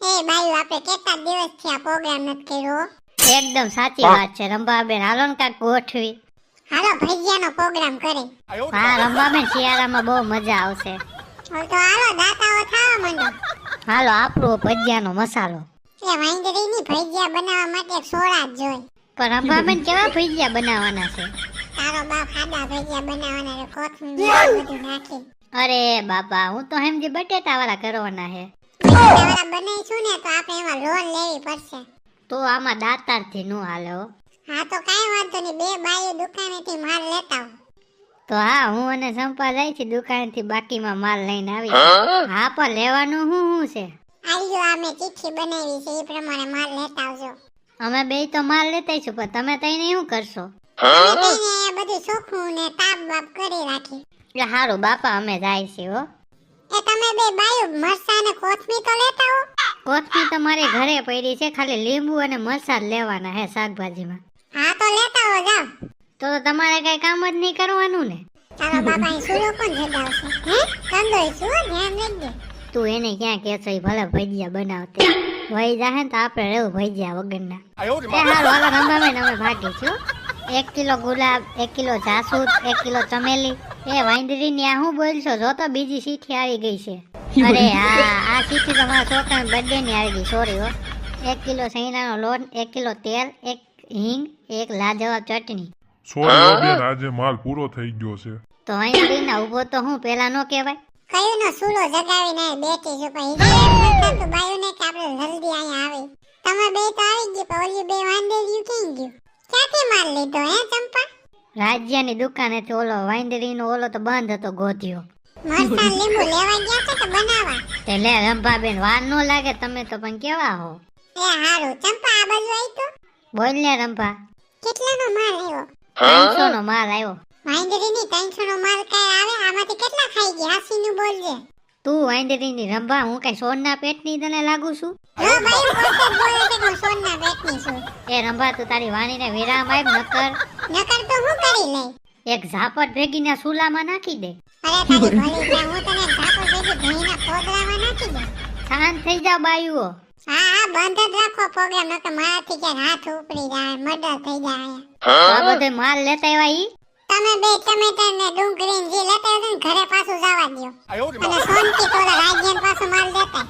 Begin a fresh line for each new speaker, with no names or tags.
એ બાયું આપણે કેટલા દિવસથી આ પ્રોગ્રામ નથી કર્યો.
એકદમ સાચી વાત છે રંભાબેન. હાલો ને કાંઈક ગોઠવી.
હાલો ભજીયાનો પ્રોગ્રામ કરી.
હા રંભાબેન, શિયાળામાં બહુ મજા આવશે.
હવે તો હાલો દાતાઓ થાવા માંડો.
હાલો આપણો ભજીયાનો મસાલો.
એ વાંદરીની ભજીયા બનાવવા માટે સોડા જ જોઈ.
પણ રંભાબેન કેવા ભજીયા બનાવવાના છે?
તારો બાપ સાદા ભજીયા બનાવવાના છે, કોથમીર બધું નાખી.
અરે બાપા, હું તો એમ જે બટેટા વાળા કરવાના છે.
બટેટાવાળા બનાવીશું ને તો આપણે એમાં લોન લેવી પડશે.
તો આમાં દાતારથી નું હાલે હો.
હા તો કાંઈ વાંધો નહીં, બે બાઈઓ દુકાનેથી માલ લેતા આવો.
તો હા, હું અને સંપા જાય છે દુકાનેથી બાકીમાં માલ લઈને આવી. હા પણ લેવાનું શું છે?
આજો અમે ચિઠ્ઠી બનાવી છે એ પ્રમાણે માલ લેતા આવજો.
અમે બે તો માલ લેતા આવીશું, પણ તમે તઈને શું કરશો?
અમે તઈને બધું ચોખ્ખું ને તાપ બાપ કરી રાખી.
એટલે હારું બાપા, અમે જાય છે હો.
એ તમે બે બાઈઓ મરચાં ને કોથમીર તો લેતા આવો.
કોથમીર તો મારી ઘરે પડી છે, ખાલી લીંબુ અને મરચાં જ લેવાના હે શાકભાજીમાં.
હા તો લેતા આવો જાવ.
તો તમારે કઈ કામ જ નહીં કરવાનું ને?
તારા બાપા અહીં સુરો કોણ જગાવશે? હે કંદોય શું ધ્યાન રાખજે.
તું એને ક્યાં કહેશો? એ ભલે ભજીયા બનાવતે વહી જાહે ને તો આપણે રહેવું ભજીયા વગરના. એ હારું હાલો રંભાબેન, અમે ભાગી છું. 1 કિલો ગુલાબ, 1 કિલો જાસૂદ, 1 કિલો ચમેલી. એ વાંદરીની આ હું બોલશો? જો તો બીજી ચીઠી આવી ગઈ છે. અરે હા, આ ચીઠી તો મારા છોકરાના બર્થડે ની આવી ગઈ. સોરી હો. 1 કિલો સૈનાનો લોટ, 1 કિલો તેલ, 1 હિંગ, 1 લાજવાબ ચટણી.
સોરી બેન, આજે માલ પૂરો થઈ ગયો છે.
તો વાંદરીના ઉભો તો હું પેલા નો કહેવાય?
કયું નો સુલો જગાવીને બેઠી છું, પણ ઈ એમ નતું બાયું ને કે આપણે જલ્દી અહીંયા આવી. તમે બે તો આવી ગઈ, પણ ઓલી બે વાંદરીયું ક્યાં ગયું? ક્યાંથી માલ લીધો હે ચંપા?
રાજ્યની દુકાનેથી ઓલો વાંદરીનો ઓલો તો બંધ હતો ગોધ્યો.
મરચાં લીંબુ લેવા ગયા છે કે બનાવવા?
તે લે રંભાબેન, વાર નો લાગે, તમે તો પણ કેવા હો.
એ હારું ચંપા આ બાજુ આવી તો.
બોલ ને રંભા.
કેટલાનો માલ આવ્યો?
300 નો માલ આવ્યો.
વાંદરીની 300 નો માલ કઈ આવે? આમાંથી કેટલા ખાઈ ગયા? હાસીનું બોલજે.
તું વાંદરીની રંભા, હું કઈ સોનના પેટની તને લાગુ છું?
જો બાઈ પોતે જ બોલે છે કે હું સોનના પેટની છું.
એ રંભા, તું તારી વાણીને વિરામ આપ નકર
નકર તો હું કરી લઈ.
એક ઝાપટ ભેગીના સુલામાં નાખી દે.
અરે તારી ભલી છે, હું તને ઝાપડ ભેગી ભણીના પોદરામાં નાખી દઉં.
શાંત થઈ જાવ બાયુઓ.
હા હા બંધ જ રાખો પ્રોગ્રામ, નકર મારાથી ક્યાંક હાથ ઉપડી જાય, મર્ડર થઈ જાય.
તો આ બધો માલ લેતા આવ્યા ઈ?
તમે બે ટમેટા ને ડુંગળી જે લેતા આવજો ને ઘરે પાછું જવા દો. અને સોનથી તો રાજ્યન પાછું માલ દેતા.